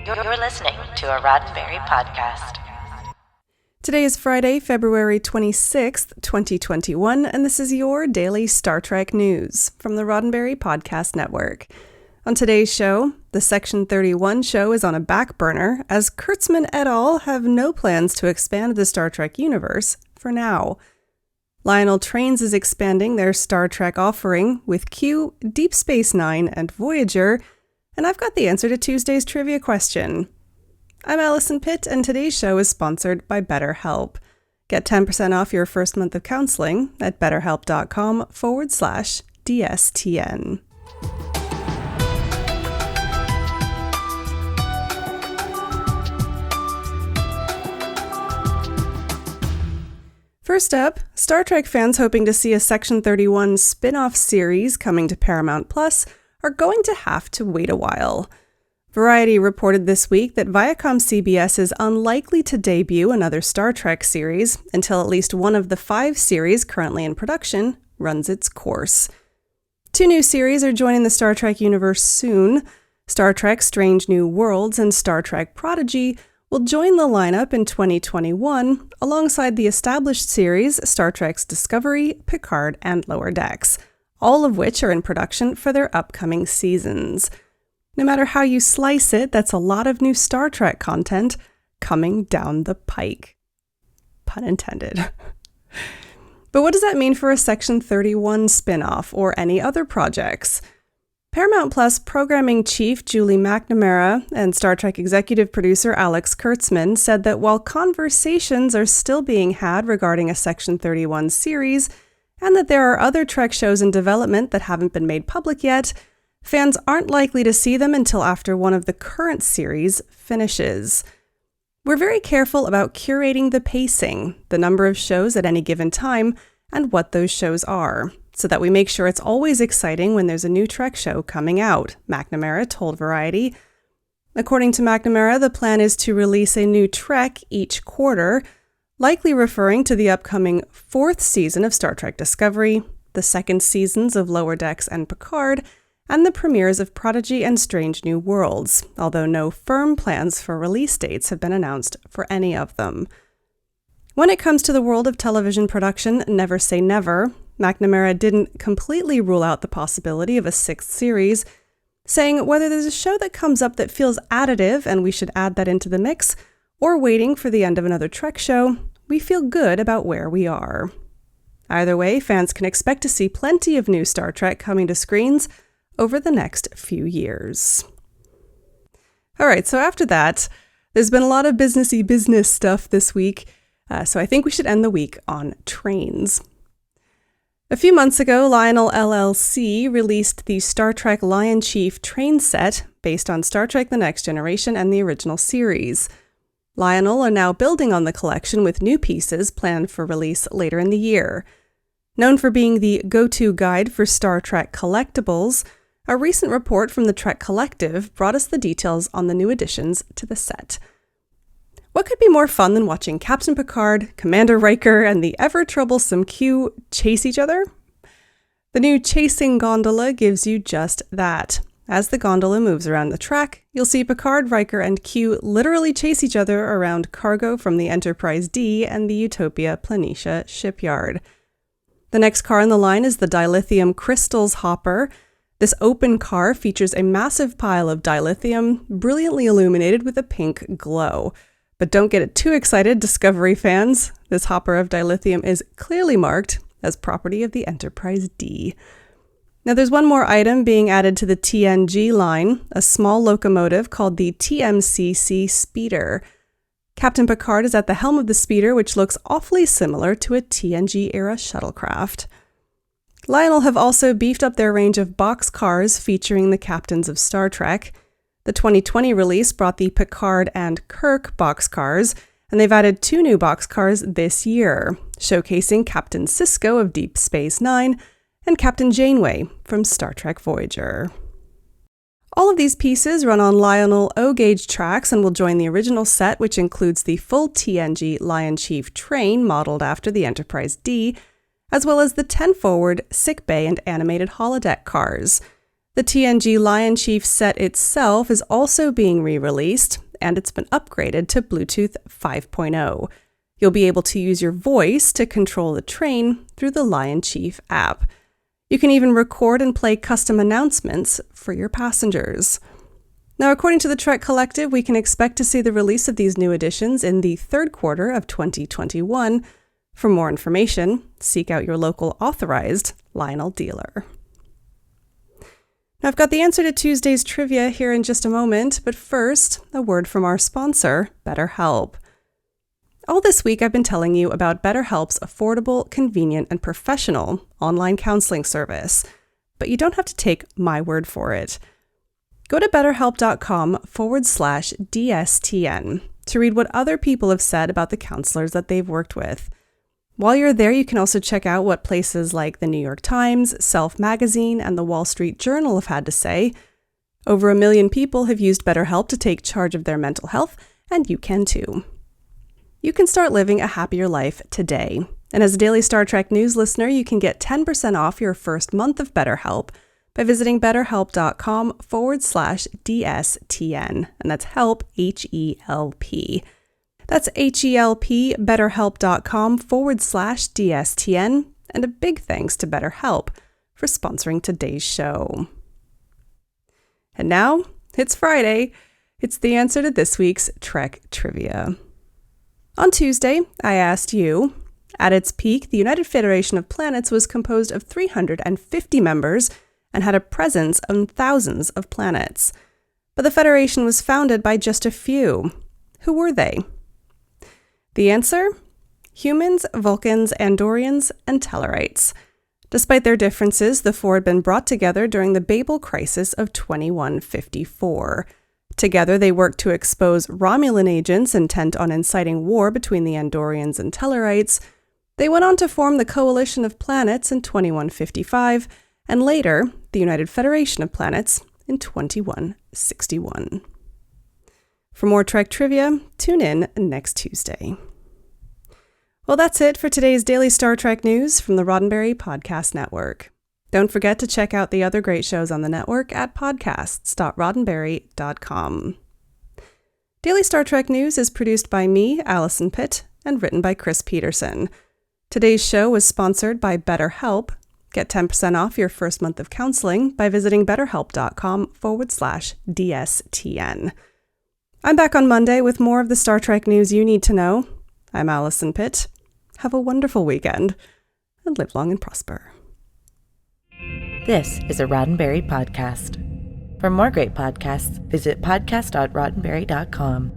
You're listening to a Roddenberry podcast. Today is Friday, February 26th, 2021, and this is your daily Star Trek news from the Roddenberry Podcast Network. On today's show, the Section 31 show is on a back burner, as Kurtzman et al. Have no plans to expand the Star Trek universe for now. Lionel Trains is expanding their Star Trek offering with Q, Deep Space Nine, and Voyager, and I've got the answer to Tuesday's trivia question. I'm Alison Pitt, and today's show is sponsored by BetterHelp. Get 10% off your first month of counseling at betterhelp.com/DSTN. First up, Star Trek fans hoping to see a Section 31 spin-off series coming to Paramount Plus are going to have to wait a while. Variety reported this week that Viacom CBS is unlikely to debut another Star Trek series until at least one of the 5 series currently in production runs its course. 2 new series are joining the Star Trek universe soon. Star Trek Strange New Worlds and Star Trek Prodigy will join the lineup in 2021 alongside the established series Star Trek's Discovery, Picard, and Lower Decks, all of which are in production for their upcoming seasons. No matter how you slice it, that's a lot of new Star Trek content coming down the pike. Pun intended. But what does that mean for a Section 31 spin-off or any other projects? Paramount Plus programming chief Julie McNamara and Star Trek executive producer Alex Kurtzman said that while conversations are still being had regarding a Section 31 series, and that there are other Trek shows in development that haven't been made public yet, fans aren't likely to see them until after one of the current series finishes. We're very careful about curating the pacing, the number of shows at any given time, and what those shows are, so that we make sure it's always exciting when there's a new Trek show coming out, McNamara told Variety. According to McNamara, the plan is to release a new Trek each quarter, likely referring to the upcoming 4th season of Star Trek Discovery, the 2nd seasons of Lower Decks and Picard, and the premieres of Prodigy and Strange New Worlds, although no firm plans for release dates have been announced for any of them. When it comes to the world of television production, never say never. McNamara didn't completely rule out the possibility of a 6th series, saying whether there's a show that comes up that feels additive and we should add that into the mix, or waiting for the end of another Trek show, we feel good about where we are. Either way, fans can expect to see plenty of new Star Trek coming to screens over the next few years. All right, so after that, there's been a lot of businessy business stuff this week, so I think we should end the week on trains. A few months ago, Lionel LLC released the Star Trek Lion Chief train set based on Star Trek The Next Generation and the original series. Lionel are now building on the collection with new pieces planned for release later in the year. Known for being the go-to guide for Star Trek collectibles, a recent report from the Trek Collective brought us the details on the new additions to the set. What could be more fun than watching Captain Picard, Commander Riker, and the ever-troublesome Q chase each other? The new Chasing Gondola gives you just that. As the gondola moves around the track, you'll see Picard, Riker, and Q literally chase each other around cargo from the Enterprise D and the Utopia Planitia shipyard. The next car in the line is the Dilithium Crystals Hopper. This open car features a massive pile of dilithium, brilliantly illuminated with a pink glow. But don't get it too excited, Discovery fans. This hopper of dilithium is clearly marked as property of the Enterprise D. Now there's one more item being added to the TNG line, a small locomotive called the Tmcc Speeder. Captain Picard is at the helm of the speeder, which looks awfully similar to a TNG-era shuttlecraft. Lionel have also beefed up their range of box cars featuring the captains of Star Trek. The 2020 release brought the Picard and Kirk boxcars, and they've added 2 new boxcars this year, showcasing Captain Sisko of Deep Space Nine and Captain Janeway from Star Trek Voyager. All of these pieces run on Lionel O-gauge tracks and will join the original set, which includes the full TNG Lion Chief train modeled after the Enterprise D, as well as the 10 forward, sickbay, and animated holodeck cars. The TNG Lion Chief set itself is also being re-released, and it's been upgraded to Bluetooth 5.0. You'll be able to use your voice to control the train through the Lion Chief app. You can even record and play custom announcements for your passengers. Now, according to the Trek Collective, we can expect to see the release of these new editions in the third quarter of 2021. For more information, seek out your local authorized Lionel dealer. Now, I've got the answer to Tuesday's trivia here in just a moment, but first, a word from our sponsor, BetterHelp. All this week, I've been telling you about BetterHelp's affordable, convenient, and professional online counseling service, but you don't have to take my word for it. Go to betterhelp.com/DSTN to read what other people have said about the counselors that they've worked with. While you're there, you can also check out what places like the New York Times, Self Magazine, and the Wall Street Journal have had to say. Over 1 million people have used BetterHelp to take charge of their mental health, and you can too. You can start living a happier life today. And as a Daily Star Trek News listener, you can get 10% off your first month of BetterHelp by visiting betterhelp.com/DSTN. And that's help, H-E-L-P. That's H-E-L-P, betterhelp.com/DSTN. And a big thanks to BetterHelp for sponsoring today's show. And now, it's Friday. It's the answer to this week's Trek Trivia. On Tuesday, I asked you, at its peak, the United Federation of Planets was composed of 350 members and had a presence on thousands of planets. But the Federation was founded by just a few. Who were they? The answer? Humans, Vulcans, Andorians, and Tellarites. Despite their differences, the four had been brought together during the Babel Crisis of 2154. Together, they worked to expose Romulan agents intent on inciting war between the Andorians and Tellarites. They went on to form the Coalition of Planets in 2155, and later, the United Federation of Planets in 2161. For more Trek trivia, tune in next Tuesday. Well, that's it for today's Daily Star Trek News from the Roddenberry Podcast Network. Don't forget to check out the other great shows on the network at podcasts.roddenberry.com. Daily Star Trek News is produced by me, Alison Pitt, and written by Chris Peterson. Today's show was sponsored by BetterHelp. Get 10% off your first month of counseling by visiting betterhelp.com/DSTN. I'm back on Monday with more of the Star Trek news you need to know. I'm Alison Pitt. Have a wonderful weekend and live long and prosper. This is a Roddenberry podcast. For more great podcasts, visit podcast.roddenberry.com.